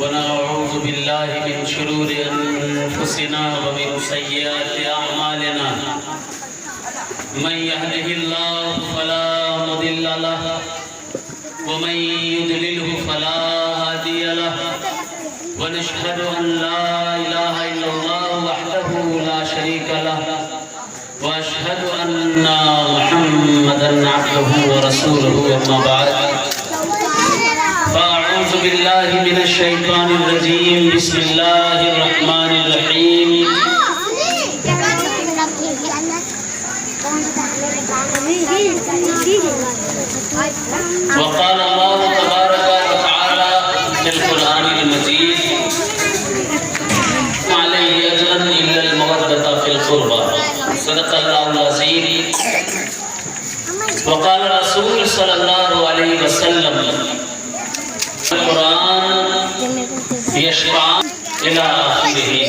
ونعوذ بالله من شرور أنفسنا ومن سيئات أعمالنا من يهده الله فلا مضل له ومن يضلله فلا هادي له ونشهد أن لا إله إلا الله وحده لا شريك له وأشهد أن محمدًا عبده ورسوله أما بعد فأعوذ بالله من الشيطان الرجيم بسم الله الرحمن الرحيم وقال الله تبارك وتعالى في القرآن المجيد ما عليه أجر إلا المودة في القربى صدق الله العظيم وقال رسول صلى الله عليه وسلم القرآن يشفع إلى آخره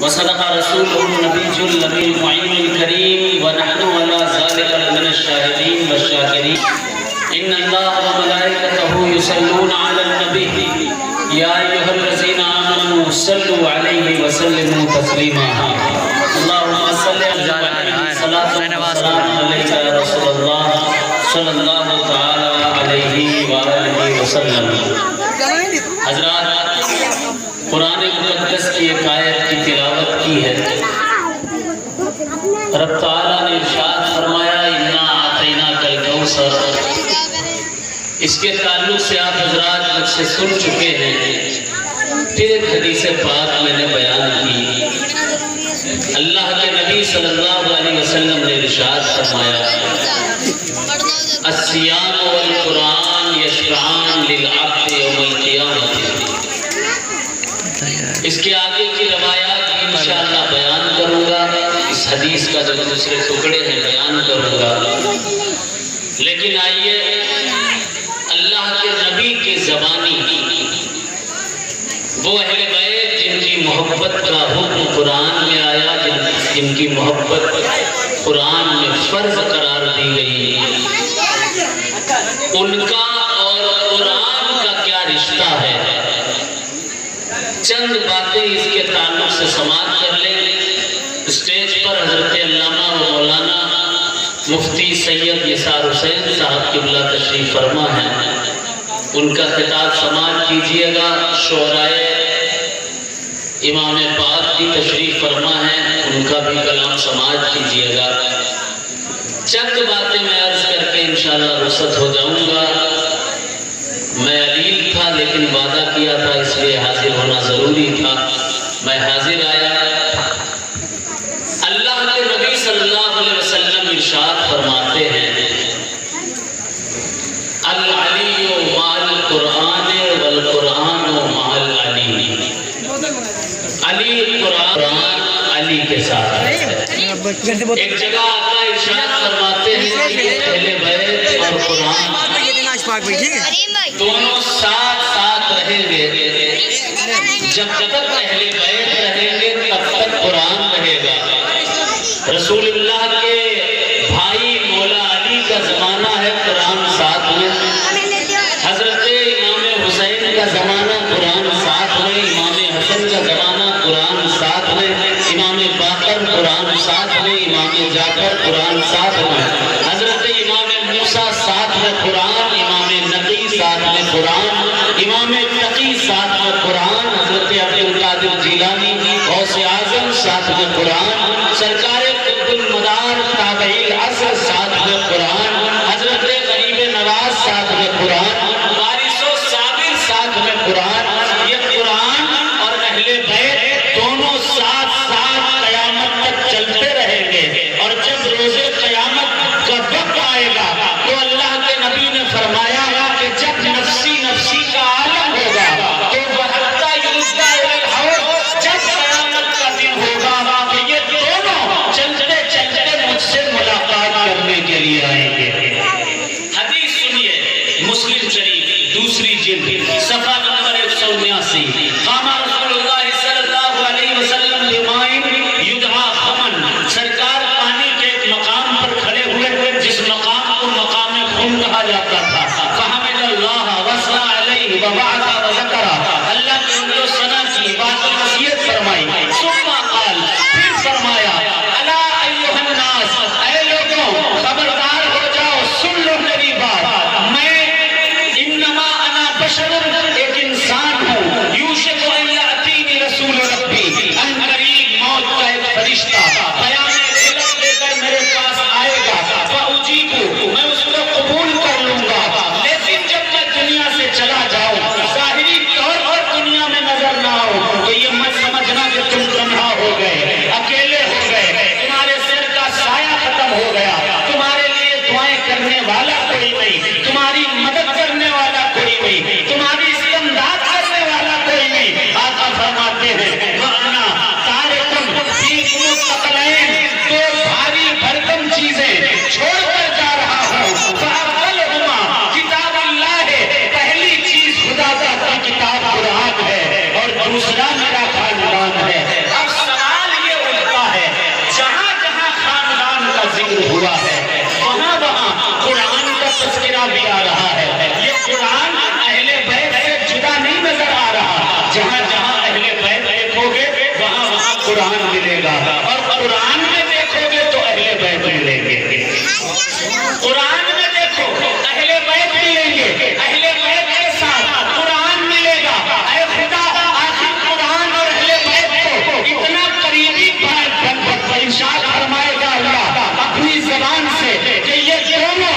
وصدق رسوله النبي النبي المعين الكريم ونحن على ذلك من الشاهدين والشاكرين إن الله وملائكته يصلون على النبي يا أيها الذين آمنوا صلوا عليه وسلموا تسليما اللهم صل على صلاة وسلام عليك يا رسول الله صلی اللہ تعالی علیہ وآلہ وسلم۔ حضرات، قرآن مقدس کی ایک آیت کی تلاوت کی ہے۔ رب تعالیٰ نے ارشاد فرمایا اِنَّا أَعْطَيْنَاكَ الْكَوْثَرَ۔ اس کے تعلق سے آپ حضرات مجھ سے سن چکے ہیں، پھر ایک حدیث پاک میں نے بیان کی۔ اللہ کے نبی صلی اللہ علیہ وسلم نے ارشاد فرمایا الصیام والقرآن یشفعان للعبد یوم القیامت۔ اس کے آگے کی روایات بھی انشاءاللہ بیان کروں گا، اس حدیث کا جو دوسرے ٹکڑے ہیں بیان کروں گا، لیکن آئیے اللہ کے نبی کی زبانی وہ اہل بیت جن کی محبت کا حکم قرآن میں آیا، جن کی محبت قرآن میں فرض قرار دی گئی، ان کا اور قرآن کا کیا رشتہ ہے، چند باتیں اس کے تعلق سے سماعت کر لیں۔ اسٹیج پر حضرت علامہ و مولانا مفتی سید نثار حسین صاحب قبلہ تشریف فرما ہیں، ان کا خطاب سماعت کیجئے گا۔ شعرائے امام پاک کی تشریف فرما ہیں، ان کا بھی کلام سماعت کیجئے گا۔ چند باتیں میں عرض کر کے انشاءاللہ رخصت ہو جاؤں گا۔ میں علیل تھا لیکن وعدہ کیا تھا، اس لیے حاضر ہونا ضروری تھا، میں حاضر آیا۔ اللہ کے نبی صلی اللہ علیہ وسلم ارشاد فرماتے ہیں العلی مع القرآن والقرآن مع العلی۔ علی قرآن علی کے ساتھ ہے۔ ایک جگہ آقا ارشاد فرماتے ہیں کہ اہل بیت اور قرآن دونوں ساتھ ساتھ رہیں گے، جب تک اہل بیت رہیں گے تب تک قرآن رہے گا۔ رسول اللہ کے بھائی مولا علی کا زمانہ ہے، قرآن ساتھ میں۔ حضرت امام حسین کا زمانہ، قرآن ساتھ میں۔ امام حسن کا زمانہ، قرآن ساتھ میں۔ امام باقر قرآن ساتھ میں۔ امام جعفر قرآن ساتھ میں۔ حضرت امام موسیٰ ساتھ میں قرآن۔ امام نقی ساتھ میں قرآن۔ امام تقی ساتھ میں قرآن۔ حضرت عبدالقادر جیلانی غوث اعظم ساتھ میں قرآن۔ سرکار قطب المدار تابعی العصر ساتھ میں قرآن۔ حضرت غریب نواز ساتھ میں قرآن۔ وارث و صابر ساتھ میں قرآن۔ یہ قرآن اور اہل بیت دونوں ساتھ ساتھ قیامت تک چلتے رہیں گے، اور جب روز قیامت کا وقت آئے گا تو اللہ کے نبی نے فرمایا کہ جب نفسی نفسی کا عالم ہوگا تو وَحَتَّى يُلْقَى إِلَى الْحَوْضِ، جب قیامت کا دن ہوگا کہ یہ دونوں چلتے چلتے مجھ سے ملاقات کرنے کے لیے آئیں گے۔ حدیث سنیے، مسلم شریف دوسری جلد صفحہ نمبر 179۔ قام رسول اللہ صلی اللہ علیہ وسلم لمائن یدعا خمن، سرکار پانی کے ایک مقام پر کھڑے ہوئے جس مقام کو مقام خون کہا جاتا تھا۔ فحمد اللہ وثنى علیہ ووعظ وذکر، اللہ نے ان کو سنا کی بات و نصیحت فرمائی. ثم قال، پھر فرمایا الا ایھا الناس، اے لوگوں خبردار ہو جاؤ، سن لو میری بات، میں انما انا بشر، ایک انسان ہوں، یوشک ان یاتینی رسول ربی، ان قریب موت کا ایک فرشتہ بیان علم لے کر میرے پاس آئے گا، فاجیب، میں اس کو قبول کر لوں گا، لیکن جب میں دنیا سے چلا جاؤں، ظاہری طور پر دنیا میں نظر نہ آؤں، تو یہ مت سمجھنا کہ تم تنہا ہو گئے، اکیلے ہو گئے، تمہارے سر کا سایہ ختم ہو گیا، تمہارے لیے دعائیں کرنے والا کوئی نہیں، تمہاری مدد کرنے والا کوئی نہیں، تمہاری استمداد کرنے والا کوئی نہیں. آقا فرماتے ہیں وَأَنَا تَارِكٌ فِيكُمُ الثَّقَلَيْنِ، دو بھاری بھرکم چیزیں چھوڑ کر جا رہا ہوں. فَأَوَّلُهُمَا کتاب اللہ، پہلی چیز خدا کا کتاب قرآن ہے، اور دوسرا میرا خاندان ہے. اب سوال یہ اٹھتا ہے، جہاں جہاں خاندان کا ذکر ہوا ہے وہاں وہاں قرآن کا تذکرہ بھی آ رہا ہے. یہ قرآن اہل بیت سے جدا نہیں نظر آ رہا، جہاں جہاں اہل بیت دیکھو گے وہاں وہاں قرآن ملے گا، اور قرآن میں دیکھو گے تو اہل بیت ملیں گے. قرآن میں دیکھو اہل بیت ملیں گے، اہل بیت کے ساتھ قرآن ملے گا. اے خدا، آخر قرآن اور اہل بیت کو اتنا قریبی ارشاد فرمائے گا اللہ اپنی زبان سے کہ یہ دونوں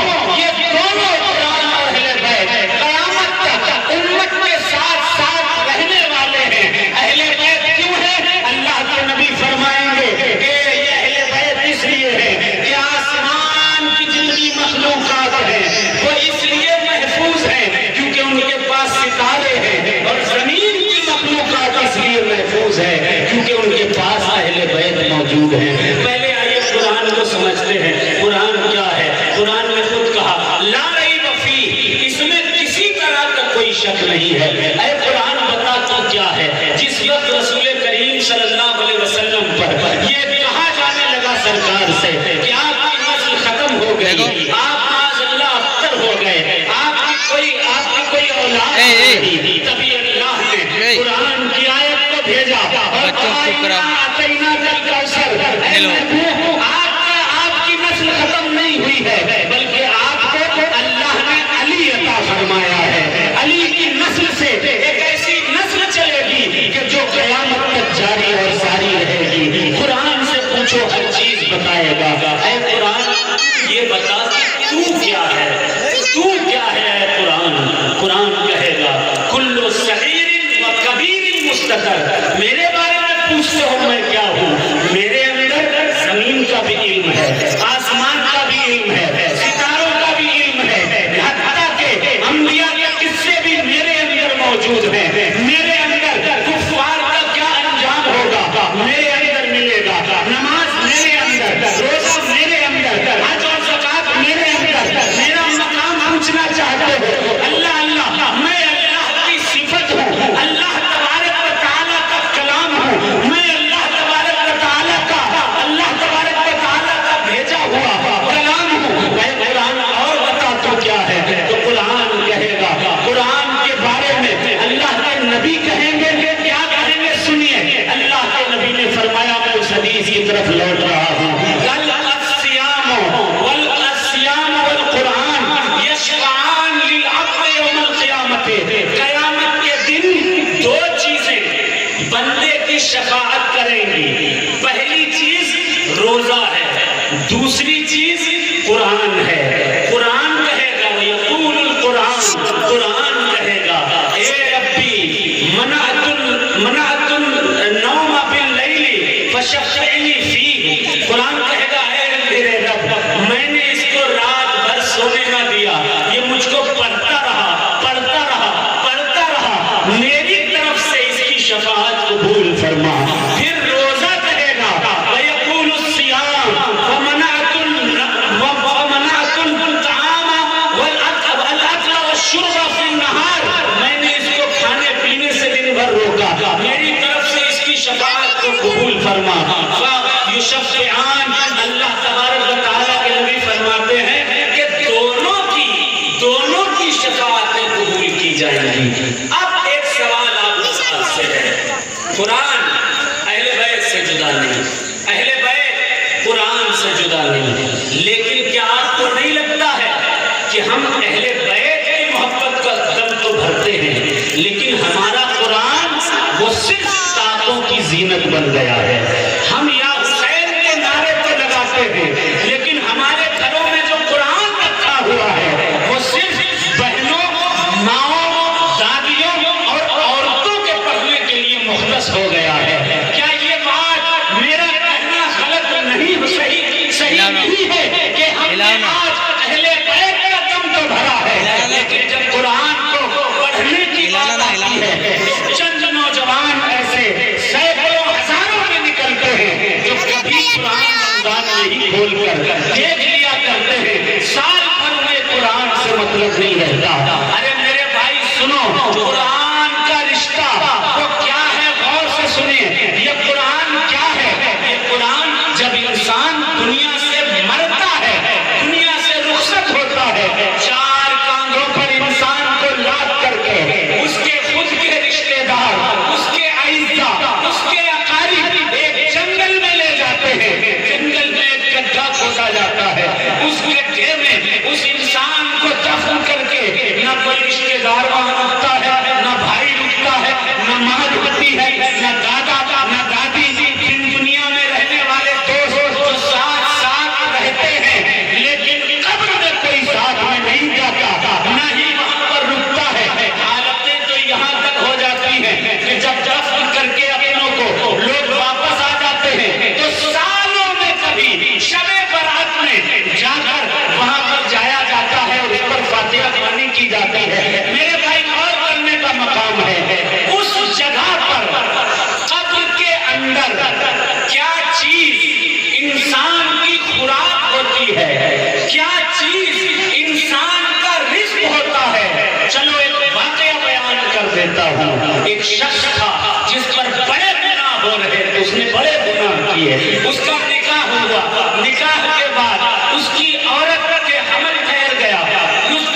قرآن اور اہل بیت قیامت تک امت کے ساتھ ساتھ رہنے والے ہیں. اہل بیت کیوں ہے؟ اللہ کے نبی فرمائیں گے کہ یہ اہل بیت اس لیے ہے کہ آسمان کی جتنی مخلوقات ہیں وہ اس لیے محفوظ ہیں کیونکہ ان کے پاس ستارے ہیں، اور زمین کی مخلوقات اس لیے محفوظ ہے کیونکہ ان کے پاس اہل بیت موجود ہیں. پہلے آئیے قرآن کو سمجھتے ہیں. قرآن کیا ہے؟ قرآن نے خود کہا لا ریب فیہ، اس میں کسی طرح کا کوئی شک نہیں ہے. اے قرآن بتا تو کیا ہے؟ جس وقت رسول کریم صلی اللہ علیہ وسلم پر یہ کہا جانے لگا سرکار سے کہ آپ کی نسل ختم ہو گئی، آپ معاذ اللہ ابتر ہو گئے، آپ کی کوئی اولاد نہیں، تبھی اللہ نے قرآن کی آیت کو بھیجا اور آپ کی نسل ختم نہیں ہوئی ہے بلکہ آپ کو اللہ نے علی عطا فرمایا ہے. علی کی نسل سے ایک ایسی نسل چلے گی کہ جو قیامت تک جاری اور ساری رہے گی. قرآن سے پوچھو ہر چیز بتائے گا. اے قرآن یہ بتا تو کیا ہے، تو کیا ہے اے قرآن؟ قرآن کہے گا کل صغیر و کبیر مستتر، میرے بارے میں پوچھتے ہو میں کیا ہوں؟ میرے اندر زمین کا بھی علم ہے، آسمان کا بھی علم ہے، ستاروں کا بھی علم ہے، حتیٰ کہ انبیاء کے قصے بھی میرے اندر موجود ہیں. میرے اندر کفار کا کیا انجام ہوگا میرے اندر ملے گا، نماز میرے اندر، روزہ میرے اندر، حج اور زکات میرے اندر. میرا مقام پوچھنا چاہتے ہو؟ اللہ اللہ، میں اللہ کی صفت ہوں، اللہ تبارک و تعالیٰ کا کلام ہوں، میں اللہ تبارک و تعالیٰ کا بھیجا ہوا کلام ہوں. اے قرآن اور بتا تو کیا ہے؟ تو قرآن کہے گا، قرآن کے بارے میں اللہ کے نبی کہیں گے کیا کہیں گے؟ سنیے اللہ کے نبی نے فرمایا، میں اس حدیث کی طرف لوٹ رہا ہوں، الصیام والقرآن یشفعان للعبد یوم القیامت، قیامت کے دن دو چیزیں بندے کی شفاعت کریں گی. پہلی چیز روزہ ہے، دوسری چیز قرآن ہے. قرآن کہے گا یقول القرآن، قرآن کہے گا اے ربی منعت النوم باللیل فشفعنی فیہ. قرآن کہے گا اے میرے رب، میں نے اس کو رات بھر سونے نہ دیا، یہ مجھ کو پڑھتا رہا، میری طرف سے اس کی شفاعت قبول فرما. پھر روزہ کہے گا وَيَقُولُ الصِّيَامُ وَمَنَعْتُ الطَّعَامَ وَالْأَكْلَ وَالشُّرْبَ فِي النَّهَارِ، میں نے اس کو کھانے پینے سے دن بھر روکا، میری طرف سے اس کی شفاعت کو قبول فرما. فَيُشَفِّعَانِ، اللہ تبارک و تعالیٰ کے نبی فرماتے ہیں کہ دونوں کی شفاعتیں قبول کی جائیں جائیں گی۔ اب ایک سوال آپ سے ہے، قرآن اہل بیت سے جدا نہیں، اہل بیت قرآن سے جدا نہیں، لیکن کیا آپ کو نہیں لگتا ہے کہ ہم اہل بیت کی محبت کا دم تو بھرتے ہیں، لیکن ہمارا قرآن وہ صرف طاقتوں کی زینت بن گیا ہے؟ ہم یا حسین کے نعرے تو لگاتے ہیں، لیکن ہمارے گھروں میں جو قرآن رکھا ہوا ہے وہ صرف بہنوں، ماؤں، دادیوں اور عورتوں کے پڑھنے کے لیے مختص ہو گیا ہے۔ کیا یہ بات میرا کہنا غلط نہیں، صحیح نہیں ہے کہ ہم نے آج اہل بیت کا دم تو بھرا ہے، لیکن جب قرآن کو پڑھنے کی بات آتی ہے، چند نوجوان ایسے سینکڑوں ہزاروں میں نکلتے ہیں جو کبھی قرآن رمضان نہیں کھول کر دیکھ لیا کرتے ہیں، سال بھر میں قرآن سے مطلب نہیں رہتا۔ ارے میرے بھائی سنو، قرآن کا رشتہ وہ کیا ہے، غور سے سنیں، یہ قرآن کیا ہے؟ یہ قرآن جب انسان دنیا سے مرتا ہے، دنیا سے رخصت ہوتا ہے، چار کاندھوں پر انسان کو لاد کر کے اس کے خود کے رشتہ دار، اس کے اعزاء، اس کے اقارب ایک جنگل میں لے جاتے ہیں، جنگل میں ایک گڈھا کھودا جاتا ہے، اس گڈھے میں اس انسان کو دفن کر کے نہ کوئی رشتہ دار وہاں رکتا ہے، نہ بھائی رکتا ہے، نہ ماں رکتی ہے، نہ دادا، نہ دادی، ان دنیا میں رہنے والے دوست جو ساتھ ساتھ رہتے ہیں، لیکن قبر میں کوئی ساتھ میں نہیں جاتا، نہ ہی وہاں پر رکتا ہے۔ حالتیں تو یہاں تک ہو جاتی ہیں کہ جب دفن کر کے اپنوں کو لوگ واپس آ جاتے ہیں تو سالوں میں کبھی شب برات میں جا کر وہاں پر جایا جاتا ہے اور اس پر فاتحہ خوانی کی جاتی ہے۔ میرے بھائی غور کرنے کا مقام ہے، اس جگہ پر قبر کے اندر کیا چیز انسان کی خوراک ہوتی ہے، کیا چیز انسان کا رزق ہوتا ہے؟ چلو ایک واقعہ بیان کر دیتا ہوں۔ ایک شخص تھا جس پر بڑے گناہ ہو رہے تھے، اس نے بڑے گناہ کیے، اس کا نکاح ہوا، نکاح کے بعد اس کی عورت کے حمل ٹھہر گیا،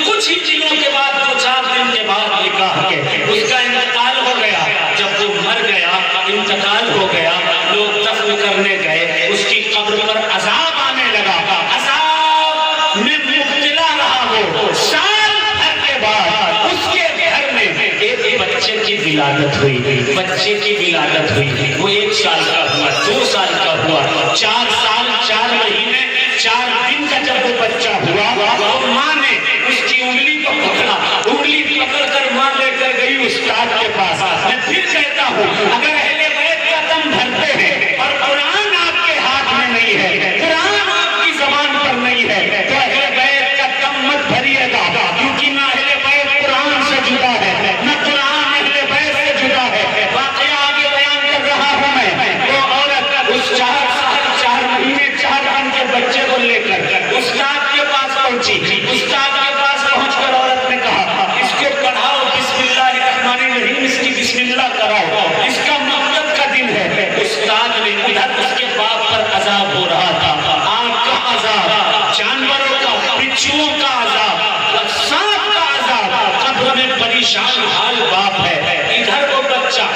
کچھ ہی دنوں کے بعد، 2-4 دن کے بعد نکاح کے اس کا انتقال ہو گیا۔ جب وہ مر گیا، انتقال ہو گیا، لوگ دفن کرنے گئے، اس کی قبر پر عذاب آنے لگا، عذاب میں مبتلا رہا وہ۔ سال بھر کے بعد اس کے گھر میں ایک بچے کی ولادت ہوئی، بچے کی ولادت ہوئی، وہ 1 سال کا ہوا، 2 سال کا ہوا، 4 سال 4 مہینے 4 دن کا جب وہ بچہ ہوا، وہ ماں نے اس کی انگلی کو پکڑا، انگلی پکڑ کر ماں لے کر گئی استاد کے پاس۔ میں پھر کہتا ہوں، اگر اہل بیت کا دم بھرتے ہیں اور قرآن آپ کے ہاتھ میں نہیں ہے، قرآن آپ کی زبان پر نہیں ہے، تو اہل بیت کا دم مت بھریے گا، کیونکہ نہ اہل بیت قرآن سے جدا ہے، نہ قرآن اہل بیت سے جدا ہے۔ واقعہ آگے بیان کر رہا ہوں میں، وہ عورت اس 4 سال 4 مہینے 4 دن کے بچے کو لے کر استاد کے پاس پہنچی۔ استاد کے پاس پہنچ کر عورت نے کہا، اس کو پڑھاؤ بسم اللہ الرحمن الرحیم، اس کی بسم اللہ کراؤ، اس کا مقصد کا دن ہے۔ استاد نے ادھر اس کے باپ پر عذاب ہو رہا تھا، آگ کا عذاب، جانوروں کا، بچھوؤں کا عذاب، سانپ کا عذاب، قبر میں پریشان حال باپ ہے، ادھر وہ بچہ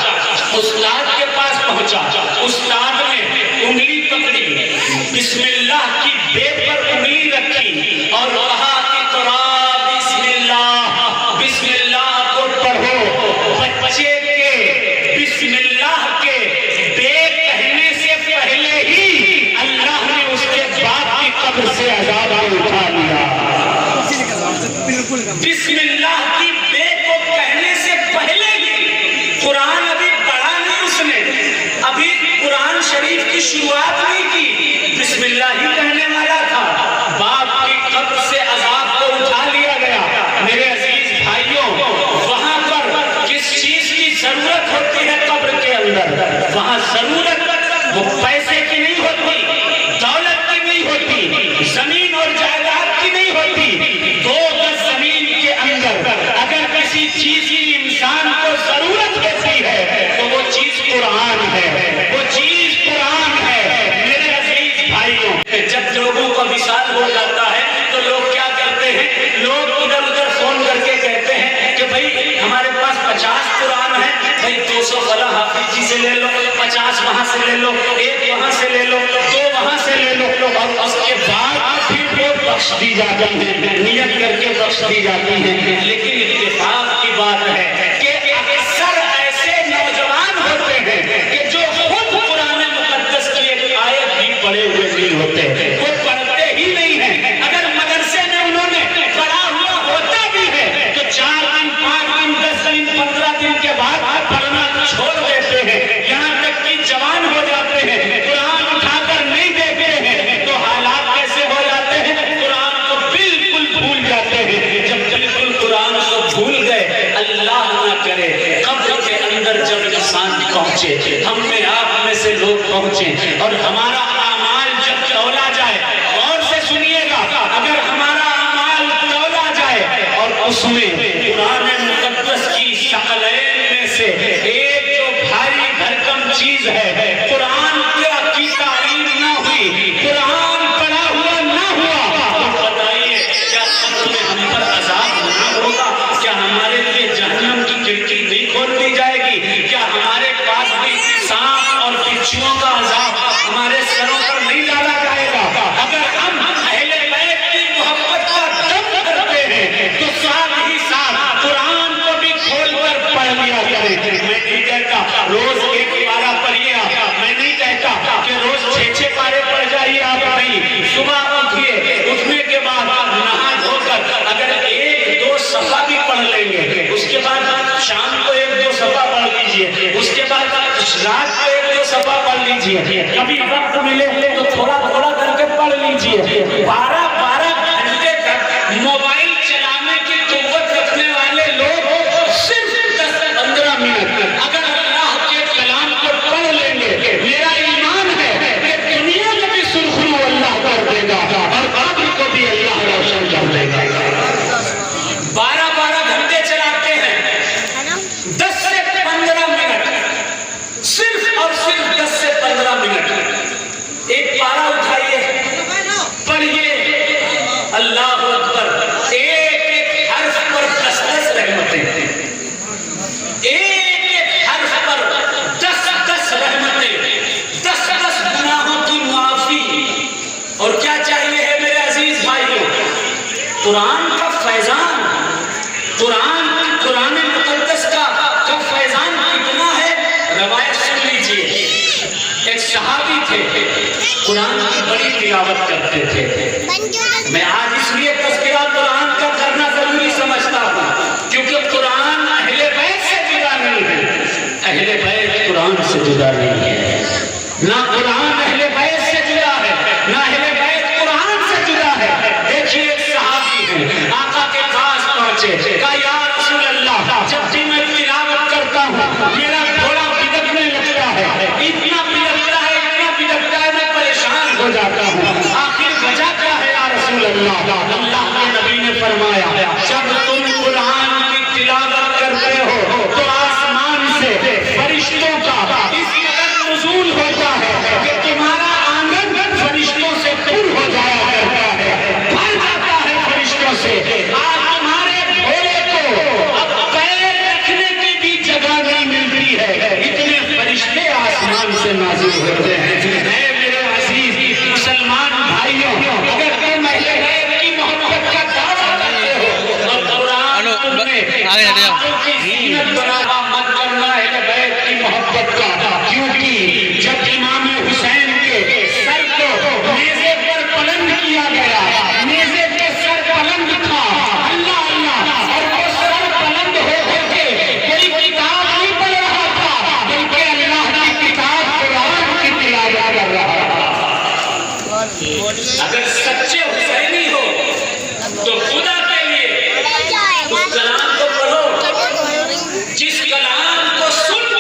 استاد کے پاس پہنچا، استاد نے انگلی پکڑی، بسم اللہ کی بیٹ پر انگلی رکھی اور کہا اقرا بسم اللہ، بسم اللہ کو پڑھو۔ بچے کے بسم اللہ کے بیٹ کہنے سے پہلے ہی اللہ نے اس کے باپ کی قبر سے عذاب اٹھا لیا۔ بسم اللہ کی بیٹ کو کہنے سے پہلے ہی، قرآن ابھی پڑھا نہیں اس نے، ابھی قرآن شریف کی شروعات نہیں کی، بسم اللہ ہی کہنے والا تھا، باپ کی قبر سے عذاب کو اٹھا لیا گیا۔ میرے عزیز بھائیوں، وہاں پر کس چیز کی ضرورت ہوتی ہے قبر کے اندر؟ وہاں ضرورت وہ پیسے کی نہیں ہوتی، دولت کی نہیں ہوتی، زمین اور جائیداد کی نہیں ہوتی۔ 2 گز زمین کے اندر اگر کسی چیز کی انسان کو ضرورت ہوتی ہے تو وہ چیز قرآن ہے، وہ چیز قرآن ہے۔ میرے عزیز بھائیوں، جب لوگوں کو وصال ہو جاتا ہے تو لوگ کیا کرتے ہیں؟ لوگ ادھر ادھر فون کر کے کہتے ہیں کہ بھائی ہمارے سے لے لو، 50 وہاں سے لے لو، 1 وہاں سے لے لو، 2 وہاں سے لے لو، اور اس کے بعد پھر وہ بخش دی جاتی ہیں، نیت کر کے بخش دی جاتی ہیں۔ لیکن اتفاق کی بات ہے کہ اکثر ایسے نوجوان ہوتے ہیں کہ جو خود قرآن مقدس کی ایک آیت بھی پڑھے ہوئے نہیں ہوتے، وہ پڑھتے ہی نہیں ہیں۔ اگر مدرسے میں انہوں نے پڑھا ہوا ہوتا بھی ہے تو 4 دن 5 دن 10 دن 15 دن کے بعد پڑھنا چھوڑ دیتے ہیں، یہاں تک کہ جوان ہو جاتے ہیں، قرآن اٹھا کر نہیں دیکھتے ہیں، تو حالات کیسے ہو جاتے ہیں؟ قرآن کو بالکل بھول جاتے ہیں۔ جب بالکل قرآن کو بھول گئے، اللہ نہ کرے قبر کے اندر جب انسان پہنچے، ہم میں آپ میں سے لوگ پہنچے اور ہمارا اعمال جب تولا جائے، غور سے سنیے گا، اگر ہمارا اعمال تولا جائے اور اس میں قرآن مقدس کی شکلین میں سے ایک جو بھاری بھرکم چیز ہے، قرآن کی تعلیم نہ ہوئی، قرآن پڑھا ہوا نہ ہوا، تو بتائیے کیا قبر میں ہم پر عذاب نہ ہوگا؟ کیا ہمارے لیے جہنم کی کھڑکی نہیں کھول دی جائے گی؟ کیا ہمارے پاس بھی سانپ اور بچھوؤں کا عذاب ہمارے سروں پر نہیں ڈالا جائے گا؟ اگر ہم اہل بیت کی محبت کا دم کرتے ہیں تو ساتھ ہی ساتھ قرآن کو بھی کھول کر پڑھ لیا کریں۔ میں نہیں کہتا روز 1 پارہ پڑھیے آپ، میں نہیں کہتا کہ روز 6 پارے پڑھ جائیے آپ، نہیں، صبح اٹھیے، اٹھنے کے بعد نہا دھو کر اگر 1-2 صفحہ بھی پڑھ لیں گے، اس کے بعد شام کو 1-2 صفحہ پڑھ لیجئے، اس کے بعد رات کو 1-2 صفحہ پڑھ لیجئے، کبھی وقت ملے تو تھوڑا تھوڑا کر کے پڑھ لیجئے۔ 12 گھنٹے تک موبائل چلانے کی قوت رکھنے والے لوگ صرف 10-15 منٹ اگر اللہ کے کلام کو پڑھ لیں گے، میرا ایمان ہے کہ دنیا کو بھی سرخرو اللہ کر دے گا اور قبر کو بھی اللہ روشن کر دے گا۔ 12 گھنٹے چلاتے ہیں، 10 سے 15 منٹ، صرف اور صرف 10 سے 15 منٹ 1 پارہ اٹھائیے، پڑھیے، اللہ اکبر، ایک حرف پر 10 رحمتیں، ایک حرف پر 10 رحمتیں، 10 گناہوں کی معافی۔ اور کیا چاہیے ہے میرے عزیز بھائیوں؟ قرآن کا فیضان، قرآن مقدس کا فیضان کتنا ہے؟ روایت سن لیجئے، ایک صحابی تھے، قرآن کی بڑی تلاوت کرتے تھے۔ میں آج اس لیے تذکرہ قرآن کا کرنا ضروری سمجھتا ہوں کیونکہ قرآن اہل بیت سے جدا نہیں ہے، اہل بیت قرآن سے جدا نہیں ہے، نہ قرآن اہل بیت سے جدا ہے، نہ اہل بیت قرآن سے جدا ہے۔ دیکھیے ایک صحابی ہیں، آقا کے پاس پہنچے، کہا یا رسول اللہ، جب بھی میں تلاوت کرتا ہوں میرا گھوڑا بگڑنے لگتا ہے، اتنا بگڑتا ہے میں پریشان ہو جاتا ہوں، آخر وجہ کیا ہے یا رسول اللہ؟ اللہ کے نبی نے فرمایا جب تم قرآن کی تلاوت کرتے ہو تو آسمان سے فرشتوں کا اس قدر نزول ہوتا ہے کہ تمہارا آنگن فرشتوں سے پر ہو جایا کرتا ہے، بھر جاتا ہے فرشتوں سے۔ آج تمہارے گھوڑے کو اب پیر رکھنے کی بھی جگہ نہیں ملتی ہے، اتنے فرشتے آسمان سے نازل ہوتے ہیں۔ اے میرے عزیز مسلمان بھائیوں، اگر تم اہل بیت کی محبت کا دعویٰ کرتے ہو اور قرآن کی زینت بنانا مت کرنا اہل بیت کی محبت کا، کیونکہ جب امام حسین کے سر کو نیزے پر بلند کیا گیا، نیزے کے سر بلند تھا، اللہ اللہ، اور وہ سر بلند ہو کے کوئی کتاب نہیں پڑھ رہا تھا بلکہ اللہ کی کتاب قرآن کی تلاوت کر رہا تھا۔ اگر سچے حسینی ہو تو خدا کے لیے اس کلام کو پڑھو، جس کلام کو سن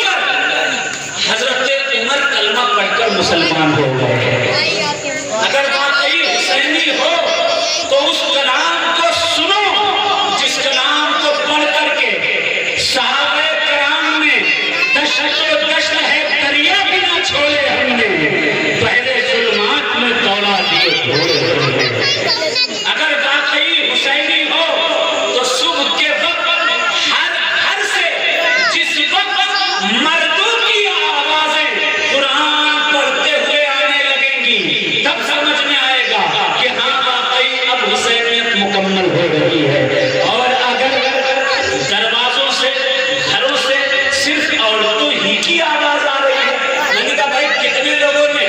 کی آواز آ رہی ہے. میں نے کہا بھائی کتنے لوگوں نے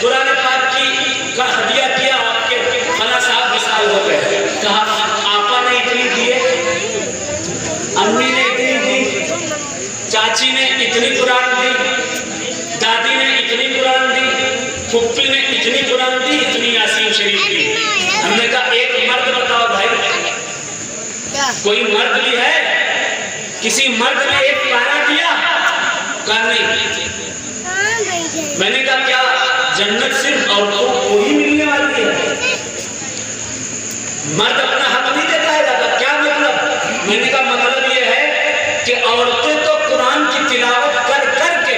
قرآن پاک کا ہدیہ کیا؟ آپ کے فلاں صاحب مثال ہو گئے. کہا آپا نے اتنی دیے، امی نے اتنی دی، چاچی نے اتنی قرآن دی، دادی نے اتنی قرآن دی، پھپھی نے اتنی قرآن دی، اتنی یاسین شریف دی. ہم نے کہا ایک مرد بتاؤ بھائی، کوئی مرد بھی ہے؟ کسی مرد نے ایک پارا دیا؟ کہا نہیں. میں نے کہا کیا جنت صرف عورتوں کو ہی ملنے والی ہے؟ مرد اپنا حق نہیں دے پائے گا؟ کیا مطلب؟ میں نے کہا مطلب یہ ہے کہ عورتیں تو قرآن کی تلاوت کر کر کے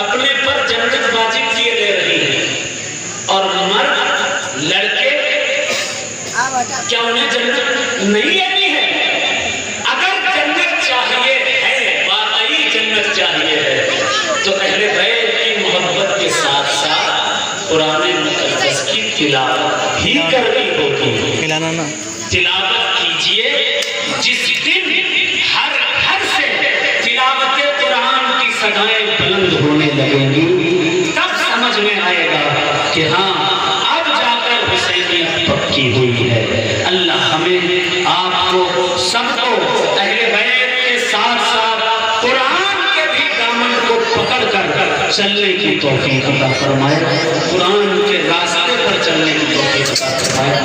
اپنے پر جنت واجب کیے لے رہی ہیں، اور مرد لڑکے کیا انہیں جنت نہیں لینی ہے؟ اگر جنت چاہیے ہے، واقعی جنت چاہیے ہے، تو اہل بیت کی محبت کے ساتھ ساتھ قرآن مقدس کی تلاوت بھی کرنی ہوگی. تلاوت کیجئے. جس دن ہر گھر سے تلاوت قرآن کی صدائیں بلند ہونے لگیں گی، تب سمجھ میں آئے گا کہ ہاں اب جا کر حسینیت پکی ہوئی ہے. اللہ ہمیں آپ کو سب کو اہل بیت کے ساتھ ساتھ قرآن کے بھی دامن کو پکڑ کر چلنے کی توفیق عطا فرمائے، قرآن کے راستے پر چلنے کی توفیق عطا فرمائے.